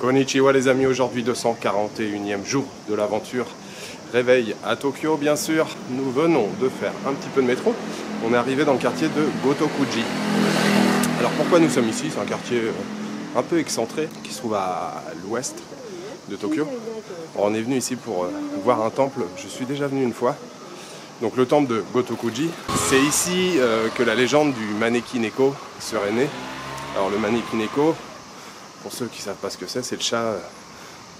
Konnichiwa les amis, aujourd'hui 241e jour de l'aventure. Réveil à Tokyo bien sûr. Nous venons de faire un petit peu de métro. On est arrivé dans le quartier de Gotokuji. Alors pourquoi nous sommes ici? C'est un quartier un peu excentré qui se trouve à l'ouest de Tokyo. Alors, on est venu ici pour voir un temple. Je suis déjà venu une fois. Donc le temple de Gotokuji. C'est ici que la légende du Maneki Neko serait née. Alors le Maneki Neko, pour ceux qui ne savent pas ce que c'est le chat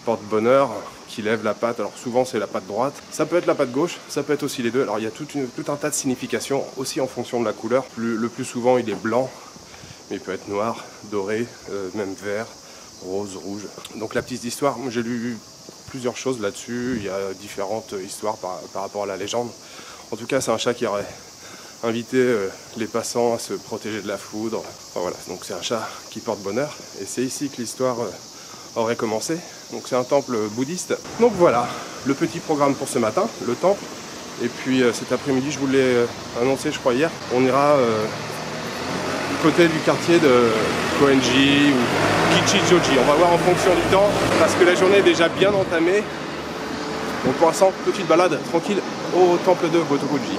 porte-bonheur qui lève la patte. Alors souvent c'est la patte droite, ça peut être la patte gauche, ça peut être aussi les deux. Alors il y a tout un tas de significations aussi en fonction de la couleur. Le plus souvent il est blanc, mais il peut être noir, doré, même vert, rose, rouge. Donc la petite histoire, moi j'ai lu plusieurs choses là-dessus, il y a différentes histoires par rapport à la légende. En tout cas c'est un chat qui aurait invité les passants à se protéger de la foudre. Enfin, voilà, donc c'est un chat qui porte bonheur et c'est ici que l'histoire aurait commencé. Donc c'est un temple bouddhiste. Donc voilà, le petit programme pour ce matin, le temple. Et puis cet après-midi, je vous l'ai annoncé je crois hier, on ira du côté du quartier de Koenji ou Kichijoji. On va voir en fonction du temps parce que la journée est déjà bien entamée. Donc pour l'instant, petite balade tranquille au temple de Gotokuji.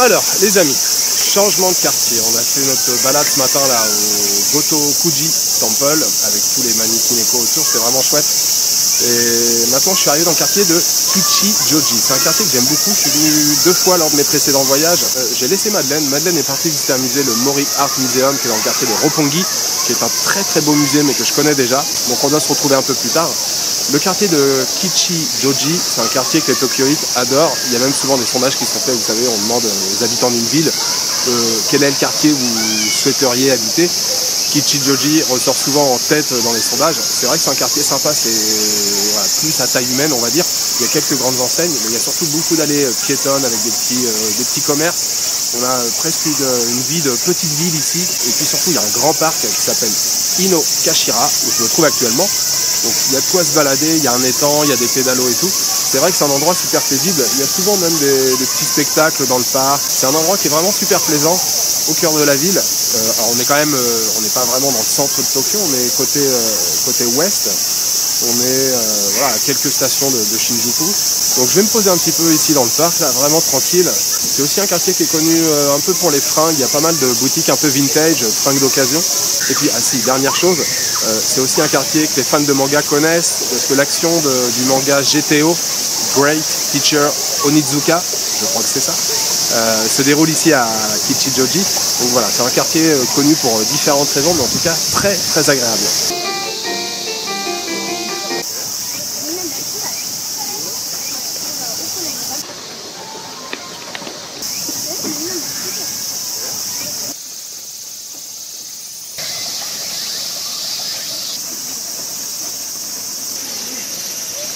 Alors les amis, changement de quartier. On a fait notre balade ce matin là au Gotokuji Temple avec tous les Maneki Neko autour, c'était vraiment chouette. Et maintenant je suis arrivé dans le quartier de Kichijoji. C'est un quartier que j'aime beaucoup, je suis venu 2 fois lors de mes précédents voyages. J'ai laissé Madeleine est partie visiter un musée, le Mori Art Museum, qui est dans le quartier de Roppongi, qui est un très beau musée mais que je connais déjà, donc on doit se retrouver un peu plus tard. Le quartier de Kichijoji, c'est un quartier que les Tokyoïtes adorent. Il y a même souvent des sondages qui sont faits, vous savez, on demande aux habitants d'une ville quel est le quartier où vous souhaiteriez habiter. Kichijoji ressort souvent en tête dans les sondages. C'est vrai que c'est un quartier sympa, c'est voilà, plus à taille humaine on va dire. Il y a quelques grandes enseignes, mais il y a surtout beaucoup d'allées piétonnes avec des petits commerces. On a presque une petite ville ici, et puis surtout il y a un grand parc qui s'appelle Inokashira, où je me trouve actuellement. Donc il y a de quoi se balader, il y a un étang, il y a des pédalos et tout. C'est vrai que c'est un endroit super paisible. Il y a souvent même des petits spectacles dans le parc. C'est un endroit qui est vraiment super plaisant, au cœur de la ville. Alors on est quand même, on n'est pas vraiment dans le centre de Tokyo, on est côté ouest. On est voilà, à quelques stations de Shinjuku. Donc je vais me poser un petit peu ici dans le parc, là, vraiment tranquille. C'est aussi un quartier qui est connu un peu pour les fringues. Il y a pas mal de boutiques un peu vintage, fringues d'occasion. Et puis, ah si, dernière chose, c'est aussi un quartier que les fans de manga connaissent, parce que l'action du manga GTO, Great Teacher Onizuka, je crois que c'est ça, se déroule ici à Kichijoji. Donc voilà, c'est un quartier connu pour différentes raisons, mais en tout cas très très agréable.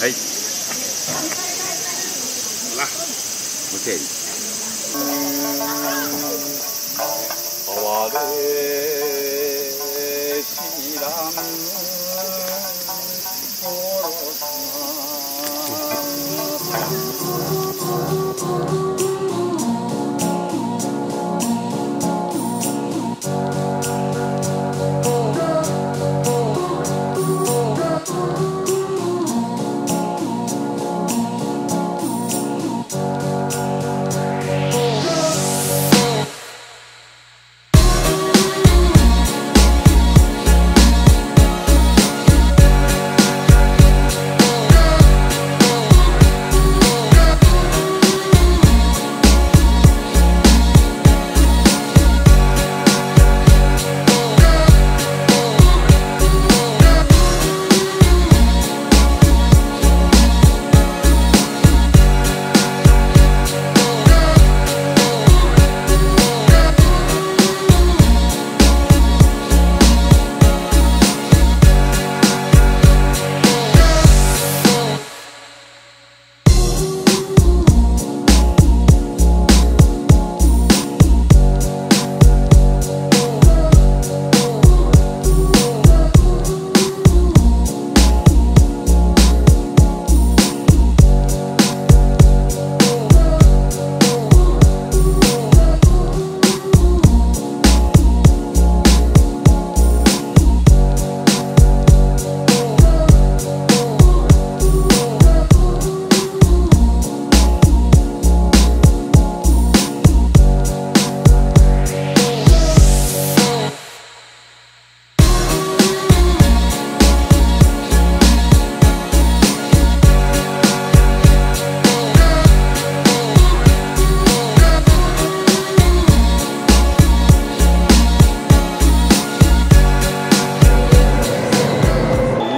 Hey. Voilà. Ok.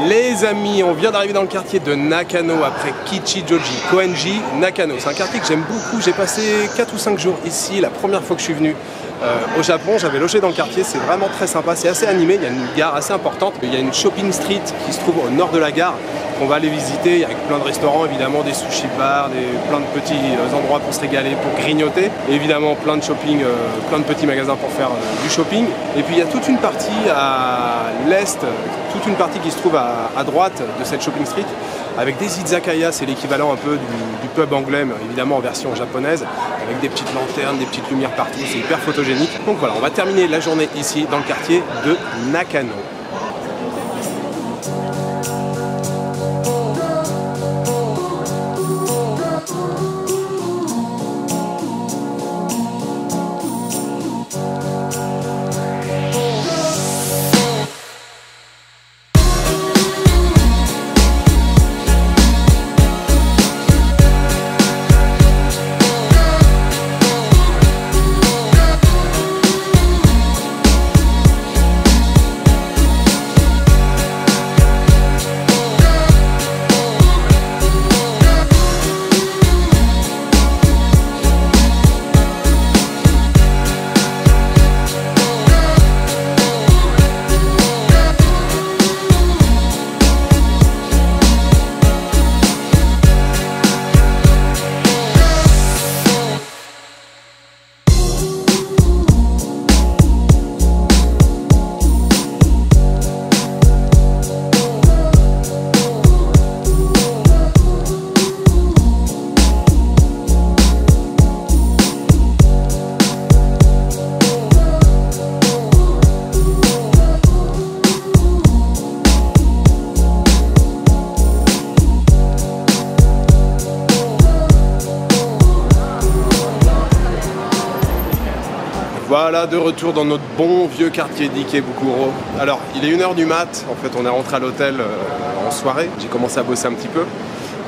Les amis, on vient d'arriver dans le quartier de Nakano après Kichijoji, Koenji, Nakano. C'est un quartier que j'aime beaucoup. J'ai passé 4 ou 5 jours ici, la première fois que je suis venu au Japon. J'avais logé dans le quartier, c'est vraiment très sympa, c'est assez animé. Il y a une gare assez importante. Il y a une shopping street qui se trouve au nord de la gare qu'on va aller visiter avec plein de restaurants, évidemment des sushi bars, plein de petits endroits pour se régaler, pour grignoter. Et évidemment plein de shopping, plein de petits magasins pour faire du shopping. Et puis il y a toute une partie à l'est, toute une partie qui se trouve à droite de cette shopping street avec des izakaya, c'est l'équivalent un peu du pub anglais, mais évidemment en version japonaise, avec des petites lanternes, des petites lumières partout, c'est hyper photogénique. Donc voilà, on va terminer la journée ici dans le quartier de Nakano. Voilà, de retour dans notre bon vieux quartier d'Ikebukuro. Alors, il est 1h du mat. En fait, on est rentré à l'hôtel en soirée. J'ai commencé à bosser un petit peu.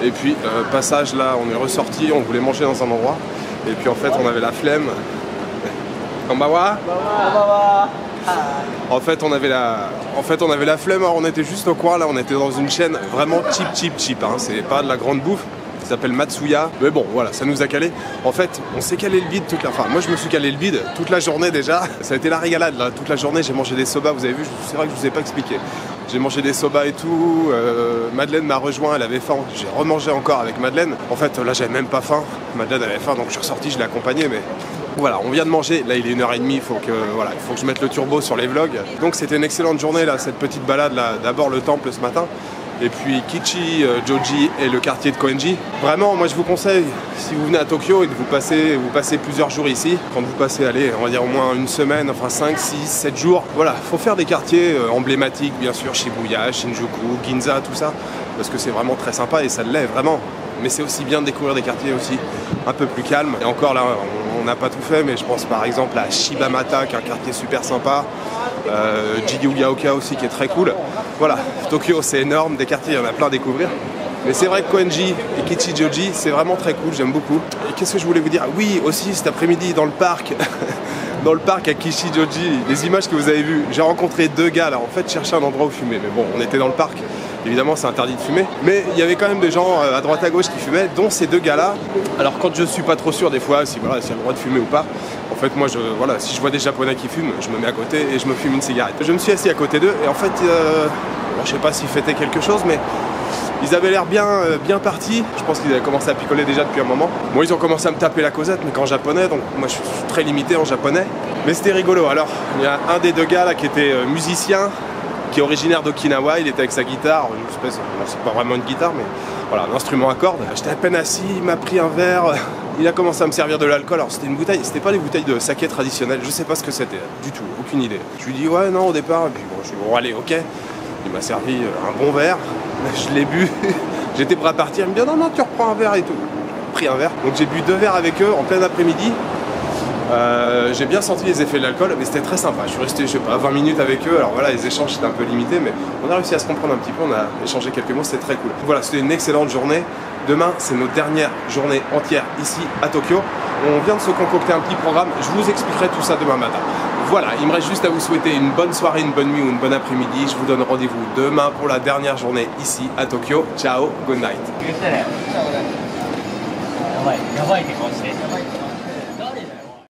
Et puis, passage là, on est ressorti. On voulait manger dans un endroit. Et puis, en fait, on avait la flemme. Konbawa. En fait, on avait la flemme. Alors, on était juste au coin là. On était dans une chaîne vraiment cheap. Hein. C'est pas de la grande bouffe. Ça s'appelle Matsuya, mais bon voilà, ça nous a calé. En fait, on s'est calé le bide toute la... Enfin, moi je me suis calé le bide toute la journée déjà. Ça a été la régalade là, toute la journée. J'ai mangé des soba, vous avez vu, c'est vrai que je vous ai pas expliqué. J'ai mangé des soba et tout. Madeleine m'a rejoint, elle avait faim. J'ai remangé encore avec Madeleine. En fait, là j'avais même pas faim. Madeleine avait faim, donc je suis ressorti, je l'ai accompagnée, mais... Voilà, on vient de manger, là il est 1h30, il faut que je mette le turbo sur les vlogs. Donc c'était une excellente journée là, cette petite balade là. D'abord le temple ce matin, et puis Kichi, Joji et le quartier de Koenji. Vraiment, moi je vous conseille, si vous venez à Tokyo et que vous passez plusieurs jours ici, quand vous passez, allez, on va dire au moins une semaine, enfin 5, 6, 7 jours, voilà, faut faire des quartiers emblématiques, bien sûr, Shibuya, Shinjuku, Ginza, tout ça, parce que c'est vraiment très sympa et ça l'est vraiment. Mais c'est aussi bien de découvrir des quartiers aussi un peu plus calmes. Et encore là, on n'a pas tout fait, mais je pense par exemple à Shibamata, qui est un quartier super sympa. Jiyugaoka aussi, qui est très cool. Voilà, Tokyo c'est énorme, des quartiers, il y en a plein à découvrir. Mais c'est vrai que Koenji et Kichijoji, c'est vraiment très cool, j'aime beaucoup. Et qu'est-ce que je voulais vous dire? Oui, aussi cet après-midi dans le parc, dans le parc à Kichijoji, les images que vous avez vues, j'ai rencontré 2 gars là, en fait, chercher un endroit où fumer. Mais bon, on était dans le parc. Évidemment, c'est interdit de fumer. Mais il y avait quand même des gens à droite à gauche qui fumaient, dont ces 2 gars-là. Alors, quand je suis pas trop sûr des fois, si y a le droit de fumer ou pas, en fait, moi, si je vois des Japonais qui fument, je me mets à côté et je me fume une cigarette. Je me suis assis à côté d'eux et en fait, bon, je sais pas s'ils fêtaient quelque chose, mais ils avaient l'air bien partis. Je pense qu'ils avaient commencé à picoler déjà depuis un moment. Bon, ils ont commencé à me taper la causette, mais qu'en japonais, donc moi, je suis très limité en japonais. Mais c'était rigolo. Alors, il y a un des 2 gars là qui était musicien, qui est originaire d'Okinawa, il était avec sa guitare, une espèce, c'est pas vraiment une guitare, mais voilà, un instrument à cordes. J'étais à peine assis, il m'a pris un verre, il a commencé à me servir de l'alcool. Alors c'était une bouteille, c'était pas des bouteilles de saké traditionnelles, je sais pas ce que c'était, du tout, aucune idée. Je lui dis ouais non au départ, et puis bon, je lui dis bon allez ok, il m'a servi un bon verre, je l'ai bu, j'étais prêt à partir, il me dit non tu reprends un verre et tout. J'ai pris un verre, donc j'ai bu 2 verres avec eux en plein après-midi. J'ai bien senti les effets de l'alcool, mais c'était très sympa. Je suis resté, je sais pas, 20 minutes avec eux. Alors voilà, les échanges étaient un peu limités, mais on a réussi à se comprendre un petit peu. On a échangé quelques mots, c'était très cool. Voilà, c'était une excellente journée. Demain, c'est notre dernière journée entière ici à Tokyo. On vient de se concocter un petit programme. Je vous expliquerai tout ça demain matin. Voilà, il me reste juste à vous souhaiter une bonne soirée, une bonne nuit ou une bonne après-midi. Je vous donne rendez-vous demain pour la dernière journée ici à Tokyo. Ciao, good night.